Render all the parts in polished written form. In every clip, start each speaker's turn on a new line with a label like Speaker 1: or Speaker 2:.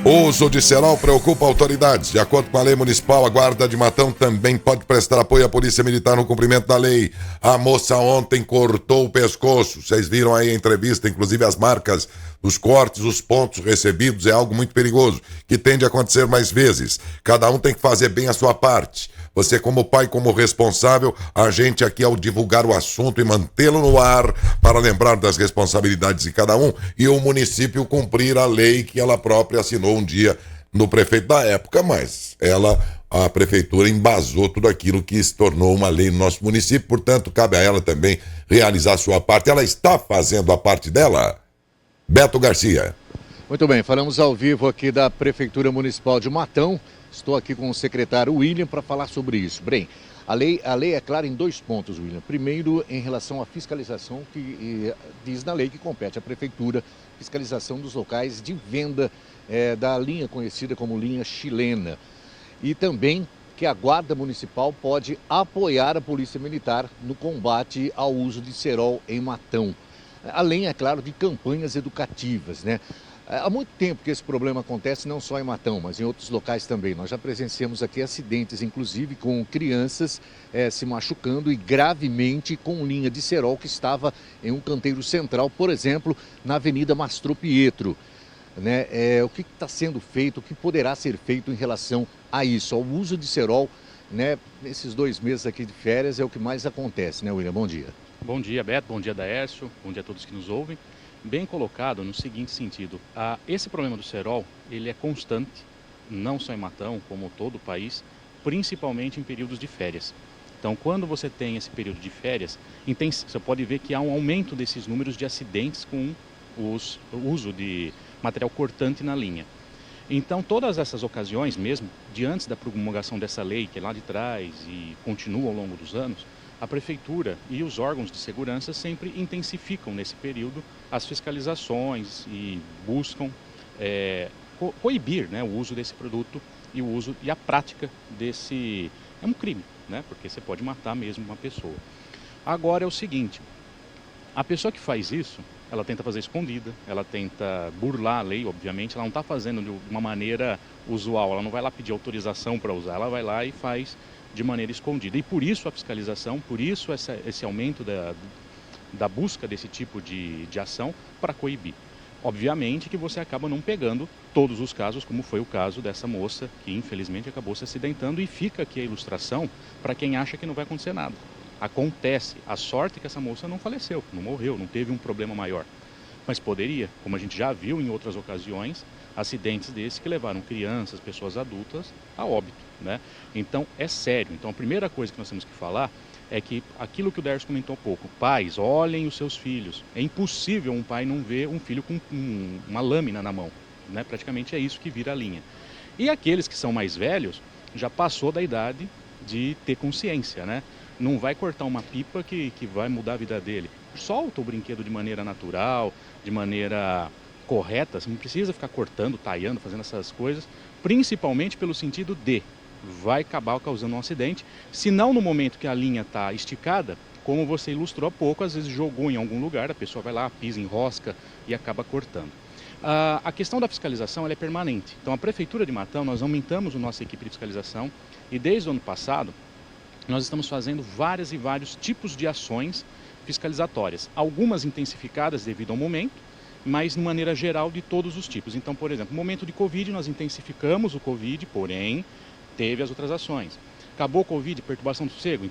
Speaker 1: O uso de cerol preocupa autoridades. De acordo com a lei municipal, a Guarda de Matão também pode prestar apoio à Polícia Militar no cumprimento da lei. A moça ontem cortou o pescoço. Vocês viram aí a entrevista, inclusive as marcas dos cortes, os pontos recebidos. É algo muito perigoso, que tende a acontecer mais vezes. Cada um tem que fazer bem a sua parte. Você como pai, como responsável, a gente aqui ao divulgar o assunto e mantê-lo no ar para lembrar das responsabilidades de cada um e o município cumprir a lei que ela própria assinou um dia no prefeito da época, mas a prefeitura embasou tudo aquilo que se tornou uma lei no nosso município, portanto, cabe a ela também realizar a sua parte. Ela está fazendo a parte dela. Beto Garcia.
Speaker 2: Muito bem, falamos ao vivo aqui da Prefeitura Municipal de Matão. Estou aqui com o secretário William para falar sobre isso. Bem, a lei é clara em 2 pontos, William. Primeiro, em relação à fiscalização, que diz na lei que compete à Prefeitura, fiscalização dos locais de venda da linha conhecida como linha chilena. E também que a Guarda Municipal pode apoiar a Polícia Militar no combate ao uso de cerol em Matão. Além, é claro, de campanhas educativas, né? Há muito tempo que esse problema acontece, não só em Matão, mas em outros locais também. Nós já presenciamos aqui acidentes, inclusive com crianças se machucando e gravemente com linha de cerol que estava em um canteiro central, por exemplo, na Avenida Mastro Pietro. Né? O que está sendo feito, o que poderá ser feito em relação a isso, ao uso de cerol, né? Nesses 2 meses aqui de férias é o que mais acontece, né, William? Bom dia.
Speaker 3: Bom dia, Beto. Bom dia, Daércio. Bom dia a todos que nos ouvem. Bem colocado no seguinte sentido, esse problema do cerol, ele é constante, não só em Matão, como todo o país, principalmente em períodos de férias. Então, quando você tem esse período de férias, você pode ver que há um aumento desses números de acidentes com o uso de material cortante na linha. Então, todas essas ocasiões, mesmo de antes da promulgação dessa lei, que é lá de trás e continua ao longo dos anos, a Prefeitura e os órgãos de segurança sempre intensificam nesse período as fiscalizações e buscam coibir, né, o uso desse produto e a prática desse... É um crime, né, porque você pode matar mesmo uma pessoa. Agora é o seguinte, a pessoa que faz isso, ela tenta fazer escondida, ela tenta burlar a lei, obviamente, ela não está fazendo de uma maneira usual, ela não vai lá pedir autorização para usar, ela vai lá e faz de maneira escondida. E por isso a fiscalização, por isso esse aumento da busca desse tipo de ação para coibir. Obviamente que você acaba não pegando todos os casos, como foi o caso dessa moça, que infelizmente acabou se acidentando, e fica aqui a ilustração para quem acha que não vai acontecer nada. Acontece. A sorte é que essa moça não faleceu, não morreu, não teve um problema maior. Mas poderia, como a gente já viu em outras ocasiões, acidentes desses que levaram crianças, pessoas adultas a óbito, né? Então é sério. Então a primeira coisa que nós temos que falar é que aquilo que o Dércio comentou há pouco, pais, olhem os seus filhos. É impossível um pai não ver um filho com uma lâmina na mão, né? Praticamente é isso que vira a linha. E aqueles que são mais velhos, já passou da idade de ter consciência, né? Não vai cortar uma pipa que vai mudar a vida dele. Solta o brinquedo de maneira natural, de maneira correta, você não precisa ficar cortando, taiando, fazendo essas coisas, principalmente pelo sentido de vai acabar causando um acidente, se não no momento que a linha está esticada, como você ilustrou há pouco, às vezes jogou em algum lugar, a pessoa vai lá, pisa, enrosca e acaba cortando. A questão da fiscalização ela é permanente, então a Prefeitura de Matão, nós aumentamos a nossa equipe de fiscalização e desde o ano passado nós estamos fazendo vários tipos de ações fiscalizatórias, algumas intensificadas devido ao momento, mas de maneira geral de todos os tipos. Então, por exemplo, no momento de Covid, nós intensificamos o Covid, porém, teve as outras ações. Acabou o Covid, perturbação do sossego,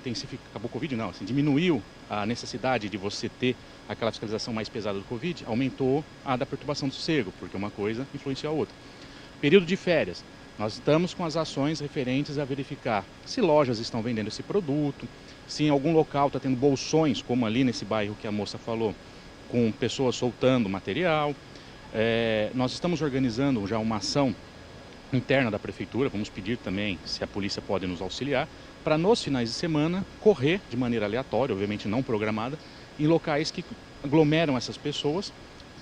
Speaker 3: acabou o Covid não, assim, diminuiu a necessidade de você ter aquela fiscalização mais pesada do Covid, aumentou a da perturbação do sossego, porque uma coisa influencia a outra. Período de férias, nós estamos com as ações referentes a verificar se lojas estão vendendo esse produto, se em algum local está tendo bolsões, como ali nesse bairro que a moça falou, com pessoas soltando material. Nós estamos organizando já uma ação interna da Prefeitura, vamos pedir também se a polícia pode nos auxiliar, para nos finais de semana correr de maneira aleatória, obviamente não programada, em locais que aglomeram essas pessoas.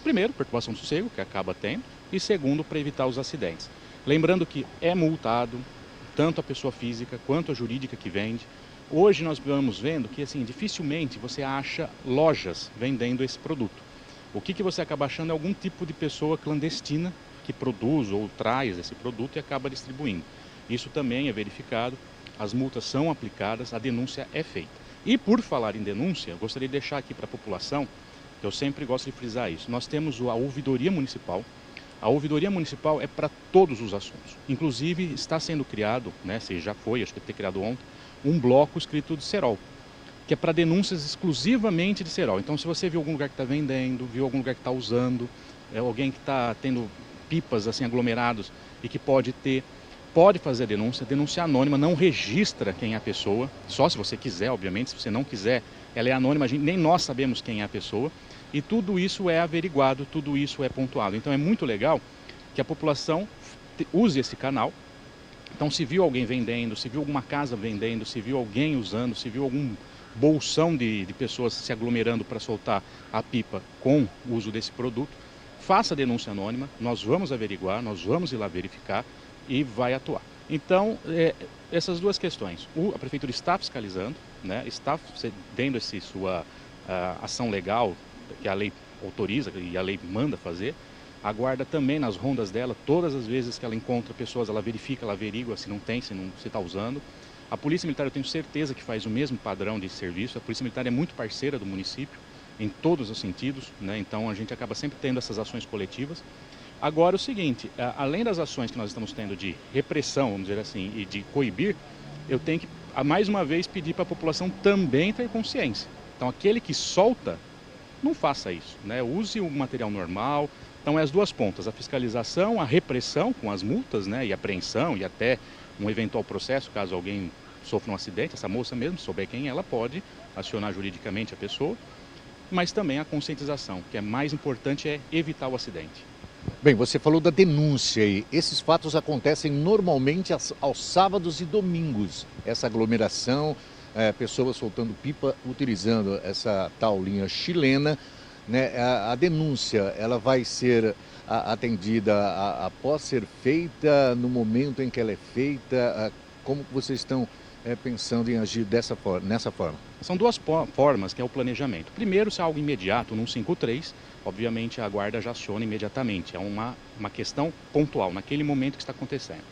Speaker 3: Primeiro, perturbação do sossego, que acaba tendo, e segundo, para evitar os acidentes. Lembrando que é multado tanto a pessoa física quanto a jurídica que vende. Hoje nós vamos vendo que assim, dificilmente você acha lojas vendendo esse produto. O que você acaba achando é algum tipo de pessoa clandestina que produz ou traz esse produto e acaba distribuindo. Isso também é verificado, as multas são aplicadas, a denúncia é feita. E por falar em denúncia, gostaria de deixar aqui para a população, que eu sempre gosto de frisar isso, nós temos a ouvidoria municipal. A ouvidoria municipal é para todos os assuntos. Inclusive está sendo criado, né, se já foi, acho que ter criado ontem, um bloco escrito de cerol, que é para denúncias exclusivamente de cerol. Então, se você viu algum lugar que está vendendo, viu algum lugar que está usando, alguém que está tendo pipas assim aglomerados e que pode fazer a denúncia anônima, não registra quem é a pessoa, só se você quiser, obviamente, se você não quiser, ela é anônima, nem nós sabemos quem é a pessoa, e tudo isso é averiguado, tudo isso é pontuado. Então é muito legal que a população use esse canal. Então, se viu alguém vendendo, se viu alguma casa vendendo, se viu alguém usando, se viu algum bolsão de pessoas se aglomerando para soltar a pipa com o uso desse produto, faça a denúncia anônima, nós vamos averiguar, nós vamos ir lá verificar e vai atuar. Então, essas duas questões. A Prefeitura está fiscalizando, né, está dando sua ação legal, que a lei autoriza e a lei manda fazer. A guarda também, nas rondas dela, todas as vezes que ela encontra pessoas, ela verifica, ela averigua se não tem, se está usando. A Polícia Militar, eu tenho certeza que faz o mesmo padrão de serviço. A Polícia Militar é muito parceira do município, em todos os sentidos, né? Então a gente acaba sempre tendo essas ações coletivas. Agora, o seguinte, além das ações que nós estamos tendo de repressão, vamos dizer assim, e de coibir, eu tenho que, mais uma vez, pedir para a população também ter consciência. Então, aquele que solta, não faça isso, né? Use o material normal. Então, é as duas pontas, a fiscalização, a repressão com as multas, né? E apreensão e até um eventual processo, caso alguém sofra um acidente, essa moça mesmo, souber quem ela pode acionar juridicamente a pessoa, mas também a conscientização, que é mais importante, é evitar o acidente.
Speaker 2: Bem, você falou da denúncia aí. Esses fatos acontecem normalmente aos sábados e domingos. Essa aglomeração, pessoas soltando pipa, utilizando essa tal linha chilena, né? A denúncia, ela vai ser atendida após ser feita, no momento em que ela é feita? Como vocês estão pensando em agir nessa forma?
Speaker 3: São duas formas, que é o planejamento. Primeiro, se é algo imediato, no 153, obviamente a guarda já aciona imediatamente. É uma questão pontual, naquele momento que está acontecendo.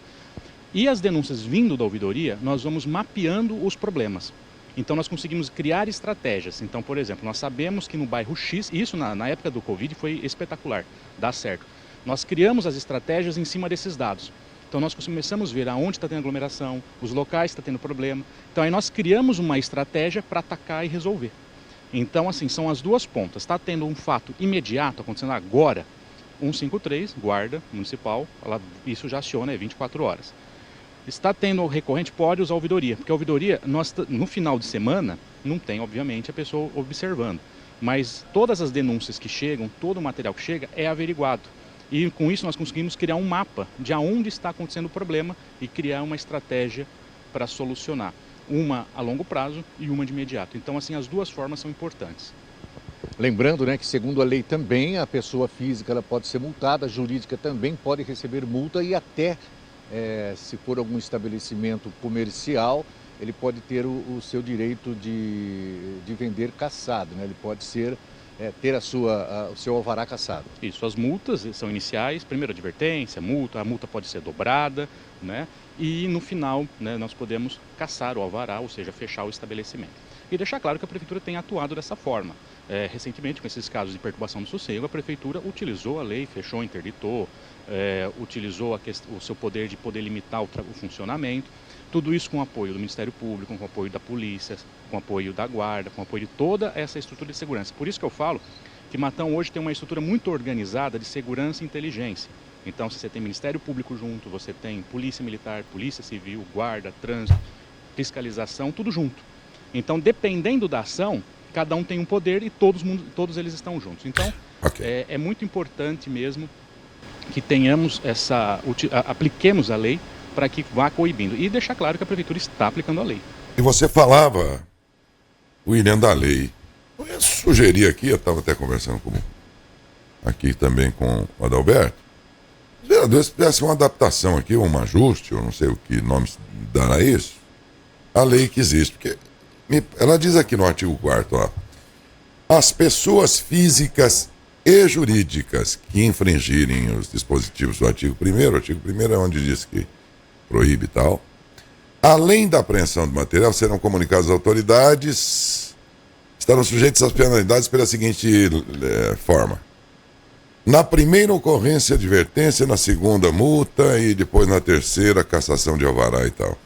Speaker 3: E as denúncias vindo da ouvidoria, nós vamos mapeando os problemas. Então nós conseguimos criar estratégias. Então, por exemplo, nós sabemos que no bairro X, isso na época do Covid foi espetacular, dá certo. Nós criamos as estratégias em cima desses dados. Então nós começamos a ver aonde está tendo aglomeração, os locais que está tendo problema. Então aí nós criamos uma estratégia para atacar e resolver. Então, assim, são as duas pontas. Está tendo um fato imediato acontecendo agora, 153, guarda municipal, isso já aciona, 24 horas. Está tendo recorrente, pode usar a ouvidoria, porque a ouvidoria, no final de semana, não tem, obviamente, a pessoa observando. Mas todas as denúncias que chegam, todo o material que chega é averiguado. E com isso nós conseguimos criar um mapa de aonde está acontecendo o problema e criar uma estratégia para solucionar. Uma a longo prazo e uma de imediato. Então, assim, as duas formas são importantes.
Speaker 2: Lembrando, né, que segundo a lei também, a pessoa física ela pode ser multada, a jurídica também pode receber multa e até, se for algum estabelecimento comercial, ele pode ter o seu direito de vender cassado, né? Ele pode ter o seu alvará cassado.
Speaker 3: Isso, as multas são iniciais, primeira advertência, a multa pode ser dobrada, né? E no final, né, nós podemos cassar o alvará, ou seja, fechar o estabelecimento. E deixar claro que a Prefeitura tem atuado dessa forma. Recentemente, com esses casos de perturbação do sossego, a Prefeitura utilizou a lei, fechou, interditou, utilizou o seu poder de poder limitar o funcionamento. Tudo isso com o apoio do Ministério Público, com o apoio da polícia, com o apoio da guarda, com o apoio de toda essa estrutura de segurança. Por isso que eu falo que Matão hoje tem uma estrutura muito organizada de segurança e inteligência. Então, se você tem Ministério Público junto, você tem Polícia Militar, Polícia Civil, Guarda, Trânsito, Fiscalização, tudo junto. Então, dependendo da ação, cada um tem um poder e todos eles estão juntos. Então, é muito importante mesmo que tenhamos apliquemos a lei para que vá coibindo. E deixar claro que a Prefeitura está aplicando a lei.
Speaker 1: E você falava, William, da lei. Eu sugeri aqui, eu estava até conversando aqui também com o Adalberto, os vereadores fizessem uma adaptação aqui, um ajuste, eu não sei o que nome dará isso, a lei que existe. Porque ela diz aqui no artigo 4º, as pessoas físicas e jurídicas que infringirem os dispositivos do artigo 1º, o artigo 1º é onde diz que proíbe e tal, além da apreensão do material, serão comunicados às autoridades, estarão sujeitos às penalidades pela seguinte forma. Na primeira ocorrência, advertência, na segunda, multa e depois na terceira, cassação de alvará e tal.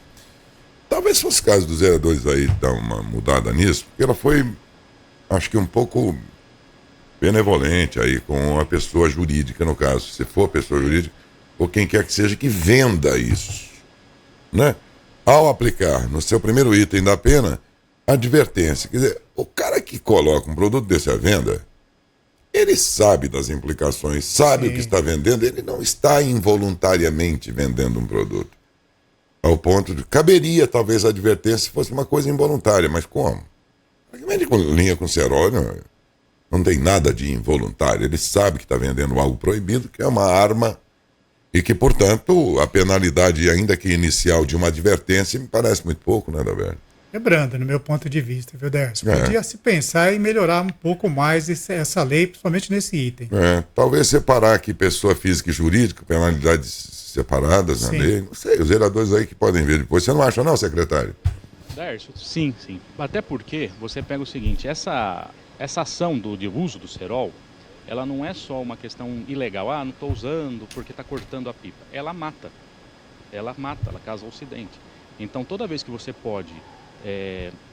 Speaker 1: Talvez fosse o caso dos vereadores aí dar uma mudada nisso, porque ela foi, acho que um pouco benevolente aí com a pessoa jurídica, no caso, se for a pessoa jurídica, ou quem quer que seja que venda isso, né? Ao aplicar no seu primeiro item da pena, advertência. Quer dizer, o cara que coloca um produto desse à venda, ele sabe das implicações, sabe o que está vendendo, ele não está involuntariamente vendendo um produto. Ao ponto de, caberia talvez a advertência se fosse uma coisa involuntária, mas como? Vende com linha com cerol, não tem nada de involuntário, ele sabe que está vendendo algo proibido, que é uma arma, e que, portanto, a penalidade, ainda que inicial, de uma advertência, me parece muito pouco, né, Davi?
Speaker 4: É branda, no meu ponto de vista, viu, Décio? Podia se pensar em melhorar um pouco mais essa lei, principalmente nesse item.
Speaker 1: Talvez separar aqui pessoa física e jurídica, penalidades separadas na lei. Não sei, os vereadores aí que podem ver depois. Você não acha não, secretário?
Speaker 3: Décio, sim. Até porque você pega o seguinte, essa ação de uso do cerol, ela não é só uma questão ilegal. Não estou usando porque está cortando a pipa. Ela mata, ela causa acidente. Então, toda vez que você pode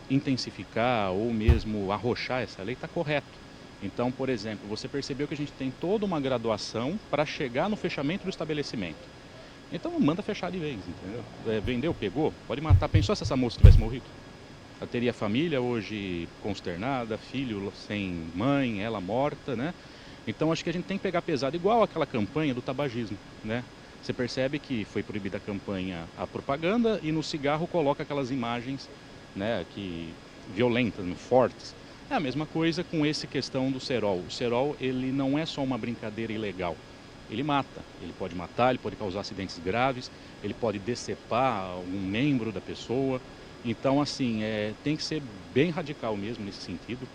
Speaker 3: intensificar ou mesmo arrochar essa lei, está correto. Então, por exemplo, você percebeu que a gente tem toda uma graduação para chegar no fechamento do estabelecimento. Então, manda fechar de vez, entendeu? Vendeu, pegou, pode matar. Pensou se essa moça tivesse morrido? Ela teria família hoje consternada, filho sem mãe, ela morta, né? Então, acho que a gente tem que pegar pesado, igual aquela campanha do tabagismo, né? Você percebe que foi proibida a campanha, a propaganda, e no cigarro coloca aquelas imagens, né, violentas, fortes. É a mesma coisa com essa questão do cerol. O cerol, ele não é só uma brincadeira ilegal. Ele mata. Ele pode matar, ele pode causar acidentes graves, ele pode decepar um membro da pessoa. Então, assim, tem que ser bem radical mesmo nesse sentido.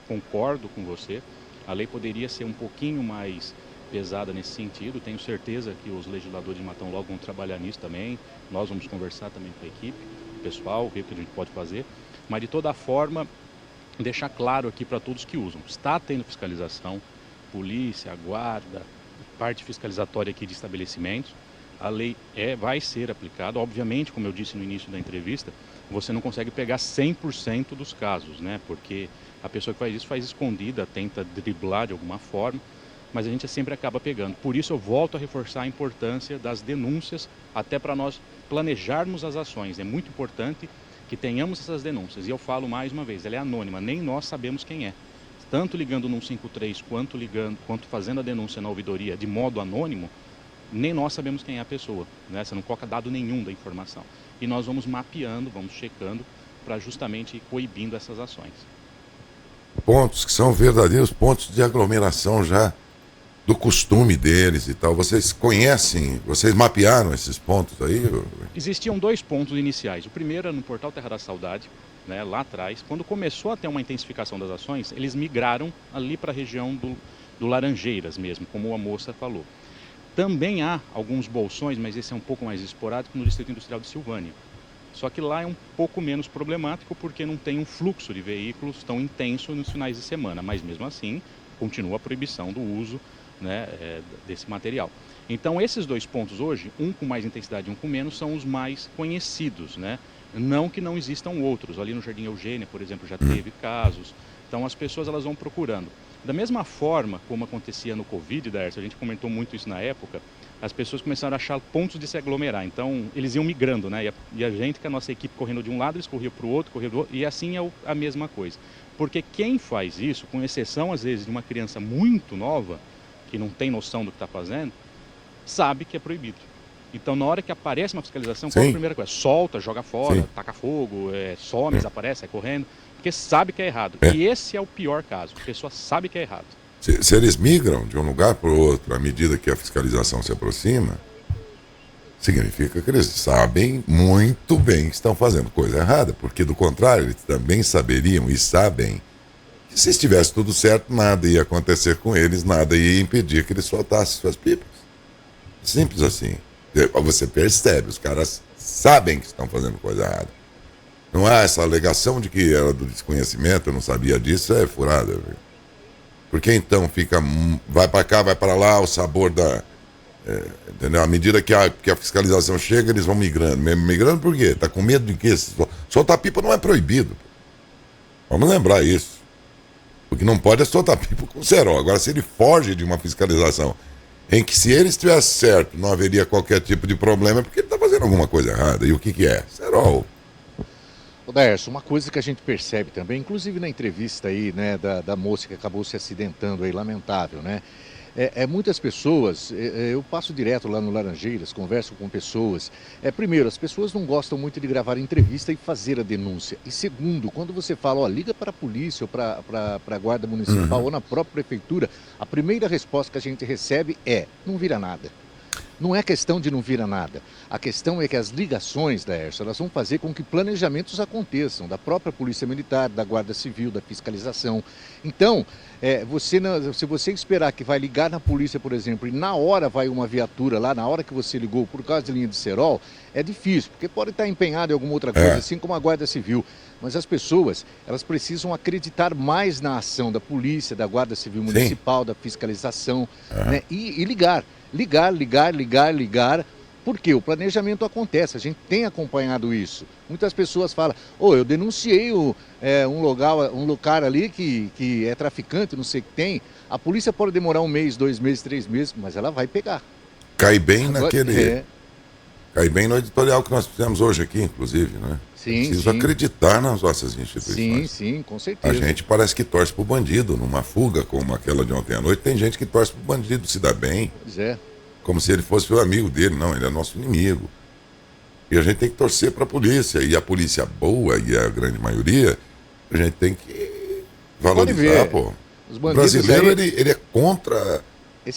Speaker 3: Concordo com você. A lei poderia ser um pouquinho mais pesada nesse sentido. Tenho certeza que os legisladores de Matão logo vão trabalhar nisso também. Nós vamos conversar também com a equipe, pessoal, ver o que a gente pode fazer. Mas, de toda forma, deixar claro aqui para todos que usam. Está tendo fiscalização, polícia, guarda, parte fiscalizatória aqui de estabelecimentos. A lei vai ser aplicada. Obviamente, como eu disse no início da entrevista, você não consegue pegar 100% dos casos, né? Porque a pessoa que faz isso faz escondida, tenta driblar de alguma forma, mas a gente sempre acaba pegando. Por isso eu volto a reforçar a importância das denúncias, até para nós planejarmos as ações. É muito importante que tenhamos essas denúncias. E eu falo mais uma vez, ela é anônima, nem nós sabemos quem é. Tanto ligando no 153 quanto fazendo a denúncia na ouvidoria de modo anônimo, nem nós sabemos quem é a pessoa, né? Você não coloca dado nenhum da informação. E nós vamos mapeando, vamos checando, para justamente ir coibindo essas ações.
Speaker 1: Pontos que são verdadeiros pontos de aglomeração já do costume deles e tal. Vocês conhecem, vocês mapearam esses pontos aí?
Speaker 3: Existiam 2 pontos iniciais. O primeiro era no Portal Terra da Saudade, né, lá atrás. Quando começou a ter uma intensificação das ações, eles migraram ali para a região do Laranjeiras mesmo, como a moça falou. Também há alguns bolsões, mas esse é um pouco mais esporádico, no Distrito Industrial de Silvânia. Só que lá é um pouco menos problemático porque não tem um fluxo de veículos tão intenso nos finais de semana, mas mesmo assim continua a proibição do uso, né, desse material. Então esses 2 pontos hoje, um com mais intensidade e um com menos, são os mais conhecidos, né? Não que não existam outros, ali no Jardim Eugênia, por exemplo, já teve casos. Então as pessoas elas vão procurando. Da mesma forma como acontecia no Covid, Darcy, a gente comentou muito isso na época, as pessoas começaram a achar pontos de se aglomerar. Então, eles iam migrando, né? E a gente, com a nossa equipe correndo de um lado, eles corriam para o outro, e assim é a mesma coisa. Porque quem faz isso, com exceção, às vezes, de uma criança muito nova, que não tem noção do que está fazendo, sabe que é proibido. Então, na hora que aparece uma fiscalização, qual é a primeira coisa? Solta, joga fora, taca fogo, some, desaparece, sai correndo, porque sabe que é errado. E esse é o pior caso, a pessoa sabe que é errado.
Speaker 1: Se eles migram de um lugar para o outro à medida que a fiscalização se aproxima, significa que eles sabem muito bem que estão fazendo coisa errada, porque do contrário, eles também saberiam e sabem que se estivesse tudo certo, nada ia acontecer com eles, nada ia impedir que eles soltassem suas pipas. Simples assim. Você percebe, os caras sabem que estão fazendo coisa errada. Não há essa alegação de que era do desconhecimento, eu não sabia disso, é furada. Viu? Porque então vai para cá, vai para lá, o sabor da... entendeu? À medida que a fiscalização chega, eles vão migrando. Migrando por quê? Tá com medo de quê? Soltar pipa não é proibido. Vamos lembrar isso. O que não pode é soltar pipa com cerol. Agora, se ele foge de uma fiscalização em que, se ele estivesse certo, não haveria qualquer tipo de problema, é porque ele está fazendo alguma coisa errada. E o que é? Cerol.
Speaker 2: Ô Daércio, uma coisa que a gente percebe também, inclusive na entrevista aí, né, da moça que acabou se acidentando aí, lamentável, né? Muitas pessoas, eu passo direto lá no Laranjeiras, converso com pessoas. Primeiro, as pessoas não gostam muito de gravar entrevista e fazer a denúncia. E segundo, quando você fala, liga para a polícia ou para a guarda municipal ou na própria prefeitura, a primeira resposta que a gente recebe é, não vira nada. Não é questão de não vir a nada. A questão é que as ligações da ERSA, elas vão fazer com que planejamentos aconteçam, da própria Polícia Militar, da Guarda Civil, da fiscalização. Então, se você esperar que vai ligar na polícia, por exemplo, e na hora vai uma viatura lá, na hora que você ligou por causa de linha de cerol, é difícil, porque pode estar empenhado em alguma outra coisa, assim como a Guarda Civil. Mas as pessoas, elas precisam acreditar mais na ação da polícia, da Guarda Civil Municipal, da fiscalização, né? E ligar. Ligar, porque o planejamento acontece, a gente tem acompanhado isso. Muitas pessoas falam, eu denunciei um lugar ali que é traficante, não sei o que tem. A polícia pode demorar 1 mês, 2 meses, 3 meses, mas ela vai pegar.
Speaker 1: Cai bem Cai bem no editorial que nós fizemos hoje aqui, inclusive, né? Preciso acreditar nas nossas instituições.
Speaker 2: Sim, com certeza.
Speaker 1: A gente parece que torce pro bandido, numa fuga como aquela de ontem à noite. Tem gente que torce pro bandido se dar bem.
Speaker 2: Pois é.
Speaker 1: Como se ele fosse o amigo dele. Não, ele é nosso inimigo. E a gente tem que torcer pra polícia. E a polícia boa, e a grande maioria, a gente tem que valorizar, pô. O brasileiro,
Speaker 2: aí...
Speaker 1: ele é contra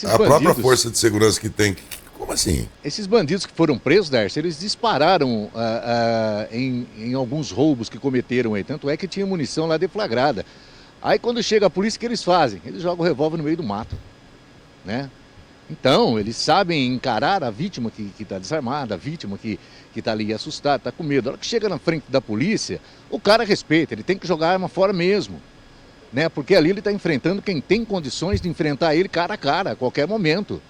Speaker 1: a própria força de segurança que tem. Como assim?
Speaker 2: Esses bandidos que foram presos, Darcy, eles dispararam em alguns roubos que cometeram aí. Tanto é que tinha munição lá deflagrada. Aí quando chega a polícia, o que eles fazem? Eles jogam o revólver no meio do mato, né? Então, eles sabem encarar a vítima que está desarmada, a vítima que está ali assustada, está com medo. A hora que chega na frente da polícia, o cara respeita, ele tem que jogar a arma fora mesmo, né? Porque ali ele está enfrentando quem tem condições de enfrentar ele cara a cara, a qualquer momento.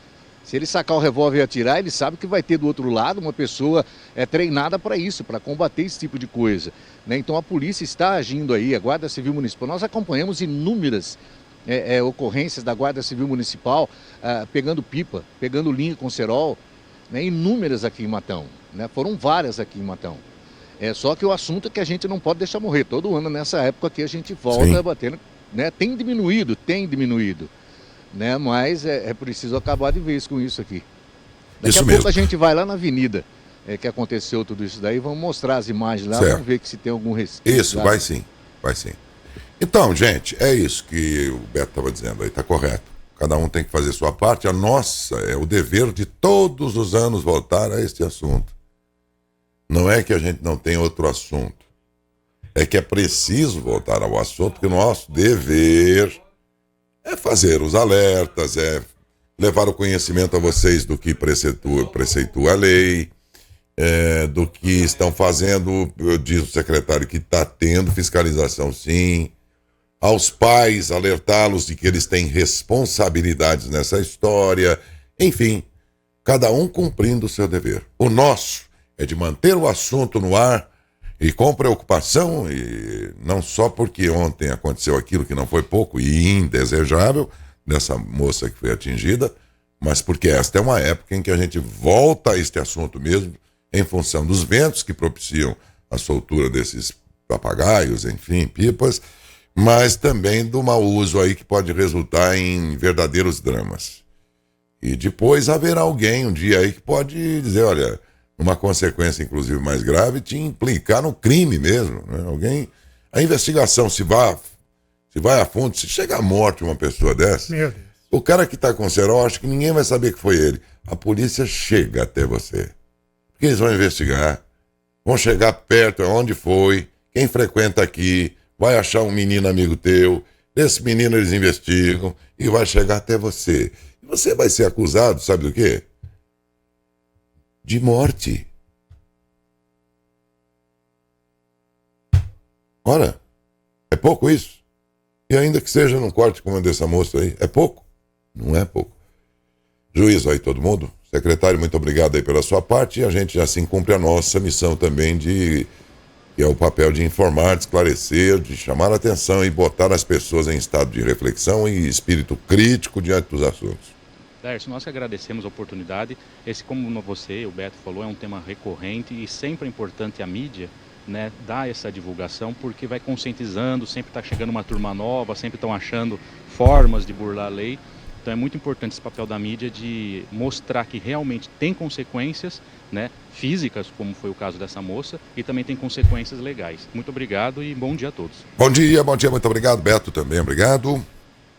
Speaker 2: Se ele sacar o revólver e atirar, ele sabe que vai ter do outro lado uma pessoa treinada para isso, para combater esse tipo de coisa, né? Então a polícia está agindo aí, a Guarda Civil Municipal. Nós acompanhamos inúmeras ocorrências da Guarda Civil Municipal pegando pipa, pegando linha com cerol, né? Inúmeras aqui em Matão, né? Foram várias aqui em Matão. Só que o assunto é que a gente não pode deixar morrer. Todo ano nessa época aqui a gente volta batendo, né? Tem diminuído. Né? Mas é preciso acabar de vez com isso aqui. Daqui a pouco a gente vai lá na avenida que aconteceu tudo isso daí, vamos mostrar as imagens lá, vamos ver se tem algum resquício.
Speaker 1: Isso, vai sim. Então, gente, é isso que o Beto estava dizendo aí, tá correto. Cada um tem que fazer sua parte, a nossa é o dever de todos os anos voltar a este assunto. Não é que a gente não tem outro assunto, é que é preciso voltar ao assunto, porque o nosso dever é fazer os alertas, é levar o conhecimento a vocês do que preceitua a lei, do que estão fazendo, diz o secretário que está tendo fiscalização sim, aos pais alertá-los de que eles têm responsabilidades nessa história, enfim, cada um cumprindo o seu dever. O nosso é de manter o assunto no ar e com preocupação, e não só porque ontem aconteceu aquilo que não foi pouco e indesejável, dessa moça que foi atingida, mas porque esta é uma época em que a gente volta a este assunto mesmo, em função dos ventos que propiciam a soltura desses papagaios, enfim, pipas, mas também do mau uso aí que pode resultar em verdadeiros dramas. E depois haverá alguém um dia aí que pode dizer, olha, uma consequência inclusive mais grave, te implicar no crime mesmo, né? Alguém, a investigação se vai a fundo, se chega à morte uma pessoa dessa,
Speaker 4: meu Deus,
Speaker 1: o cara que está com cerol, acho que ninguém vai saber que foi ele. A polícia chega até você, porque eles vão investigar, vão chegar perto onde foi, quem frequenta aqui, vai achar um menino amigo teu, Esse menino eles investigam e vai chegar até você. E você vai ser acusado, sabe do quê? De morte. Ora, é pouco isso? E ainda que seja num corte como dessa moça aí, é pouco? Não é pouco. Juízo aí todo mundo. Secretário, muito obrigado aí pela sua parte. E a gente assim cumpre a nossa missão também que é o papel de informar, de esclarecer, de chamar a atenção e botar as pessoas em estado de reflexão e espírito crítico diante dos assuntos.
Speaker 3: Dércio, nós que agradecemos a oportunidade. Esse, como você, o Beto falou, é um tema recorrente e sempre é importante a mídia, né, dar essa divulgação, porque vai conscientizando, sempre está chegando uma turma nova, sempre estão achando formas de burlar a lei. Então é muito importante esse papel da mídia de mostrar que realmente tem consequências, né, físicas, como foi o caso dessa moça, e também tem consequências legais. Muito obrigado e bom dia a todos.
Speaker 1: Bom dia, muito obrigado. Beto também, obrigado.